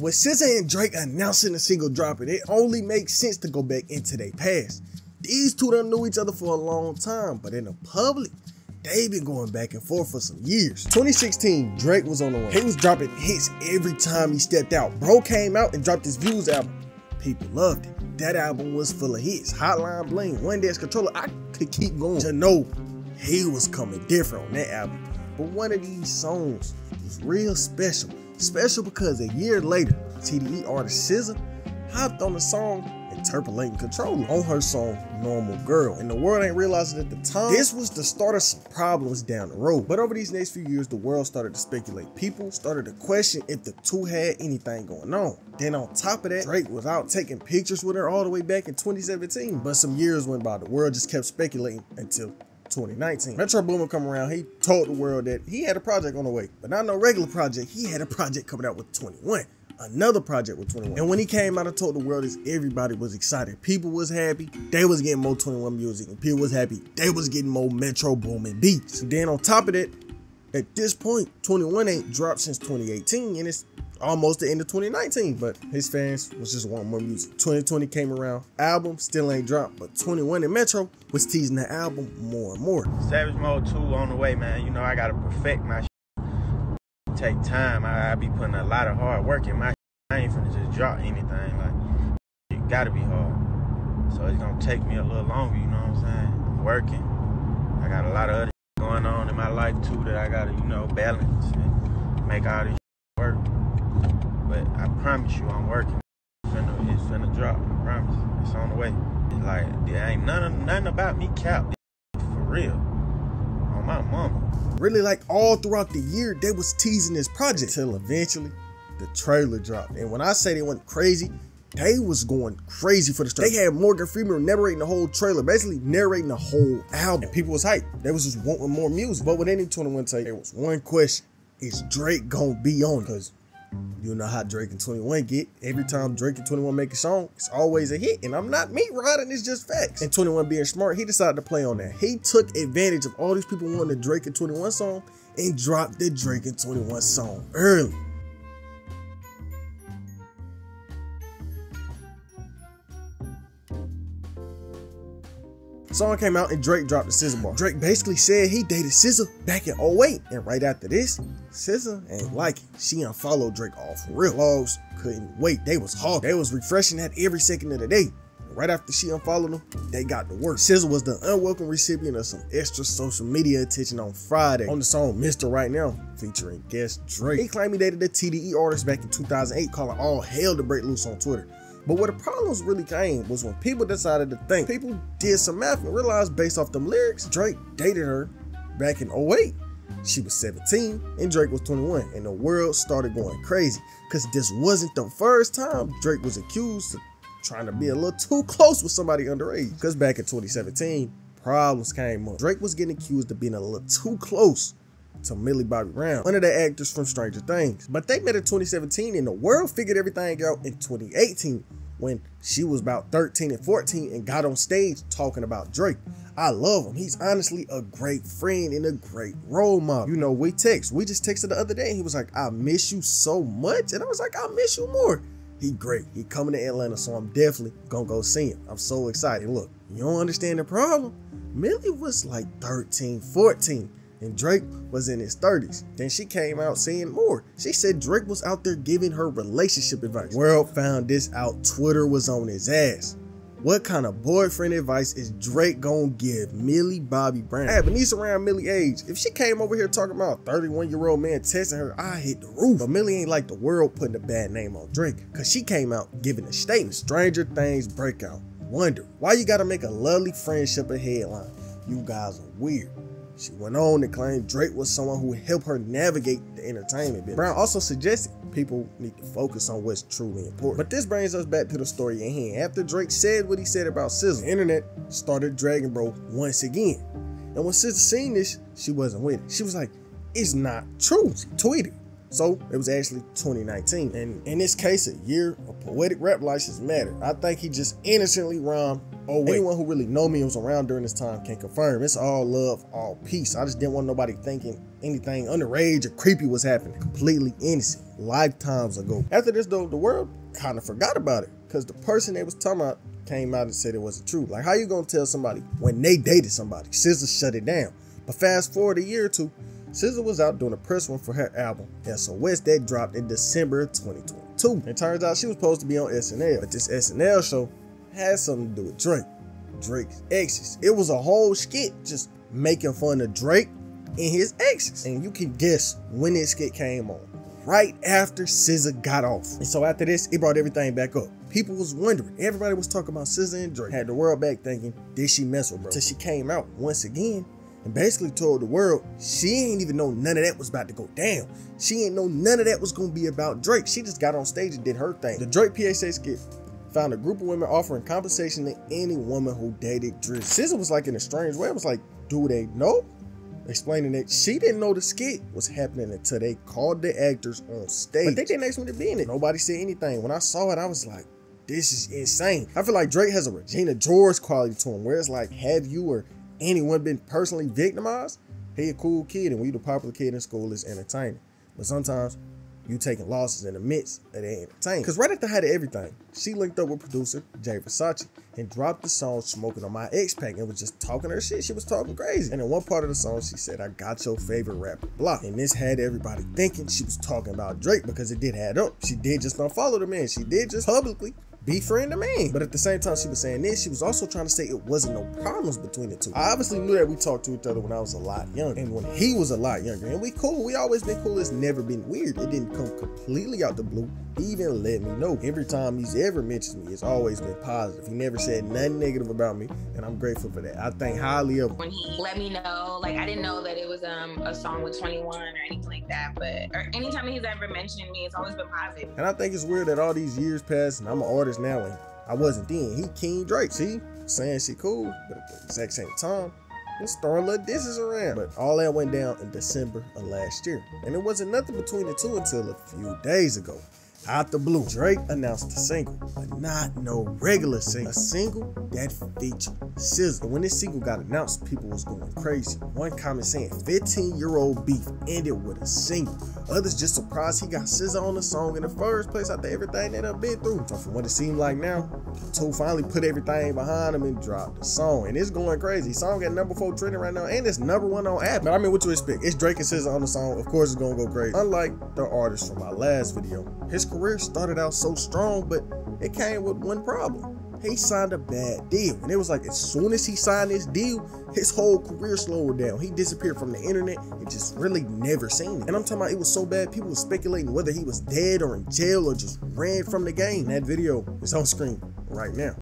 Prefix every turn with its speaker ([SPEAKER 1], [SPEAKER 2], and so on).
[SPEAKER 1] With SZA and Drake announcing the single dropping, it only makes sense to go back into their past. These two done knew each other for a long time, but in the public, they been going back and forth for some years. 2016, Drake was on the way. He was dropping hits every time he stepped out. Bro came out and dropped his Views album. People loved it. That album was full of hits. Hotline Bling, One Dance Controller, I could keep going. To know he was coming different on that album. But one of these songs was real special. Special because a year later, TDE artist SZA hopped on the song Interpolating Controller on her song Normal Girl, and the world ain't realizing at the time this was the start of some problems down the road. But over these next few years, the world started to speculate. People started to question if the two had anything going on. Then on top of that, Drake was out taking pictures with her all the way back in 2017. But some years went by, the world just kept speculating until 2019. Metro Boomin come around, he told the world that he had a project on the way, but not no regular project. He had a project coming out with 21. Another project with 21. And when he came out and told the world this, everybody was excited. People was happy. They was getting more 21 music, and people was happy. They was getting more Metro Boomin beats. And then on top of that, at this point, 21 ain't dropped since 2018, and it's almost the end of 2019. But his fans was just wanting more music. 2020 came around, album still ain't dropped, but 21 and Metro was teasing the album more and more.
[SPEAKER 2] Savage Mode 2 on the way, man. You know I gotta perfect my take time. I be putting a lot of hard work in my I ain't finna just drop anything. Like, it gotta be hard. So it's gonna take me a little longer, you know what I'm saying? I'm working. I got a lot of other going on in my life too that I gotta, you know, balance and make all this work. But I promise you, I'm working. It's finna drop. I promise. It's on the way. It's like, there ain't nothing about me cap. For real. On my mama.
[SPEAKER 1] Really, like all throughout the year, they was teasing this project till eventually the trailer dropped. And when I say they went crazy, they was going crazy for the trailer. They had Morgan Freeman narrating the whole trailer, basically narrating the whole album. And people was hyped. They was just wanting more music. But with any 21 take, there was one question: is Drake gonna be on? Because you know how Drake and 21 get. Every time Drake and 21 make a song, it's always a hit. And I'm not me riding, it's just facts. And 21 being smart, he decided to play on that. He took advantage of all these people wanting the Drake and 21 song and dropped the Drake and 21 song early. Song came out and Drake dropped the SZA bar. Drake basically said he dated SZA back in 08, and right after this, SZA ain't like it. She unfollowed Drake off real. Blogs couldn't wait. They was hard. They was refreshing that every second of the day. And right after she unfollowed them, they got to work. SZA was the unwelcome recipient of some extra social media attention on Friday on the song Mr. Right Now, featuring guest Drake. He claimed he dated a TDE artist back in 2008, calling all hell to break loose on Twitter. But where the problems really came was when people decided to think. People did some math and realized based off them lyrics, Drake dated her back in 08. She was 17 and Drake was 21, and the world started going crazy because this wasn't the first time Drake was accused of trying to be a little too close with somebody underage. Because back in 2017, problems came up. Drake was getting accused of being a little too close to Millie Bobby Brown, one of the actors from Stranger Things. But they met in 2017 and the world figured everything out in 2018 when she was about 13 and 14 and got on stage talking about Drake. I love him. He's honestly a great friend and a great role model. You know, we just texted the other day and he was like, I miss you so much. And I was like, I miss you more. He great. He coming to Atlanta, so I'm definitely gonna go see him. I'm so excited. Look, you don't understand the problem. Millie was like 13, 14. And Drake was in his 30s. Then she came out saying more. She said Drake was out there giving her relationship advice. World found this out. Twitter was on his ass. What kind of boyfriend advice is Drake gonna give Millie Bobby Brown? I have a niece around Millie age. If she came over here talking about a 31-year-old man texting her, I hit the roof. But Millie ain't like the world putting a bad name on Drake, because she came out giving a statement. Stranger Things breakout. Wonder why you gotta make a lovely friendship a headline. You guys are weird. She went on to claim Drake was someone who helped her navigate the entertainment business. Brown also suggested people need to focus on what's truly important. But this brings us back to the story at hand. After Drake said what he said about SZA, the internet started dragging bro once again. And when SZA seen this, she wasn't with it. She was like, it's not true. She tweeted. So it was actually 2019. And in this case, a year of poetic rap license mattered. I think he just innocently rhymed. Oh, wait. Anyone who really know me and was around during this time can confirm it's all love, all peace. I just didn't want nobody thinking anything underage or creepy was happening. Completely innocent. lifetimes ago. After this though, the world kind of forgot about it because the person they was talking about came out and said it wasn't true. Like, how you gonna tell somebody when they dated somebody? SZA shut it down. But fast forward a year or two, SZA was out doing a press run for her album SOS that dropped in December 2022. It turns out she was supposed to be on SNL, but this SNL show had something to do with Drake's exes. It was a whole skit just making fun of Drake and his exes. And you can guess when this skit came on. Right after SZA got off. And so after this, it brought everything back up. People was wondering. Everybody was talking about SZA and Drake. Had the world back thinking, did she mess with bro? Till she came out once again and basically told the world she ain't even know none of that was about to go down. She ain't know none of that was gonna be about Drake. She just got on stage and did her thing. The Drake PSA skit found a group of women offering compensation to any woman who dated Drake. SZA was like in a strange way. It was like, do they know? Explaining that she didn't know the skit was happening until they called the actors on stage. But they didn't ask me to be in it. Nobody said anything. When I saw it, I was like, this is insane. I feel like Drake has a Regina George quality to him, where it's like, have you or anyone been personally victimized? He a cool kid and we the popular kid in school is entertaining. But sometimes you taking losses in the midst of the entertainment. Cause right at the height of everything, she linked up with producer Jay Versace and dropped the song Smoking on My Ex Pack and was just talking her shit. She was talking crazy. And in one part of the song, she said, I got your favorite rapper, blah. And this had everybody thinking she was talking about Drake because it did add up. She did just unfollow the man. She did just publicly befriend the man. But at the same time she was saying this, she was also trying to say it wasn't no problems between the two. I obviously knew that we talked to each other when I was a lot younger and when he was a lot younger, and we cool. We always been cool. It's never been weird. It didn't come completely out the blue. He even let me know. Every time he's ever mentioned me, it's always been positive. He never said nothing negative about me, and I'm grateful for that. I think highly of him.
[SPEAKER 3] When he let me know, like, I didn't know that it was a song with 21 or anything like that, but or anytime he's ever mentioned me, it's always been positive.
[SPEAKER 1] And I think it's weird that all these years passed and I'm an artist now and I wasn't then. He King Drake. See, saying she cool, but at the exact same time, just throwing little disses around. But all that went down in December of last year. And it wasn't nothing between the two until a few days ago. Out the blue, Drake announced a single, but not no regular single. A single that featured SZA. And when this single got announced, people was going crazy. One comment saying 15-year-old beef ended with a single. Others just surprised he got SZA on the song in the first place after everything that I've been through. So from what it seemed like now, the two finally put everything behind him and dropped the song. And it's going crazy. Song got #4 trending right now, and it's #1 on Apple. But I mean, what you expect? It's Drake and SZA on the song. Of course, it's gonna go crazy. Unlike the artist from my last video, his career started out so strong, but it came with one problem. He signed a bad deal, and it was like as soon as he signed this deal, his whole career slowed down. He disappeared from the internet and just really never seen it. And I'm talking about it was so bad, people were speculating whether he was dead or in jail or just ran from the game. That video is on screen right now.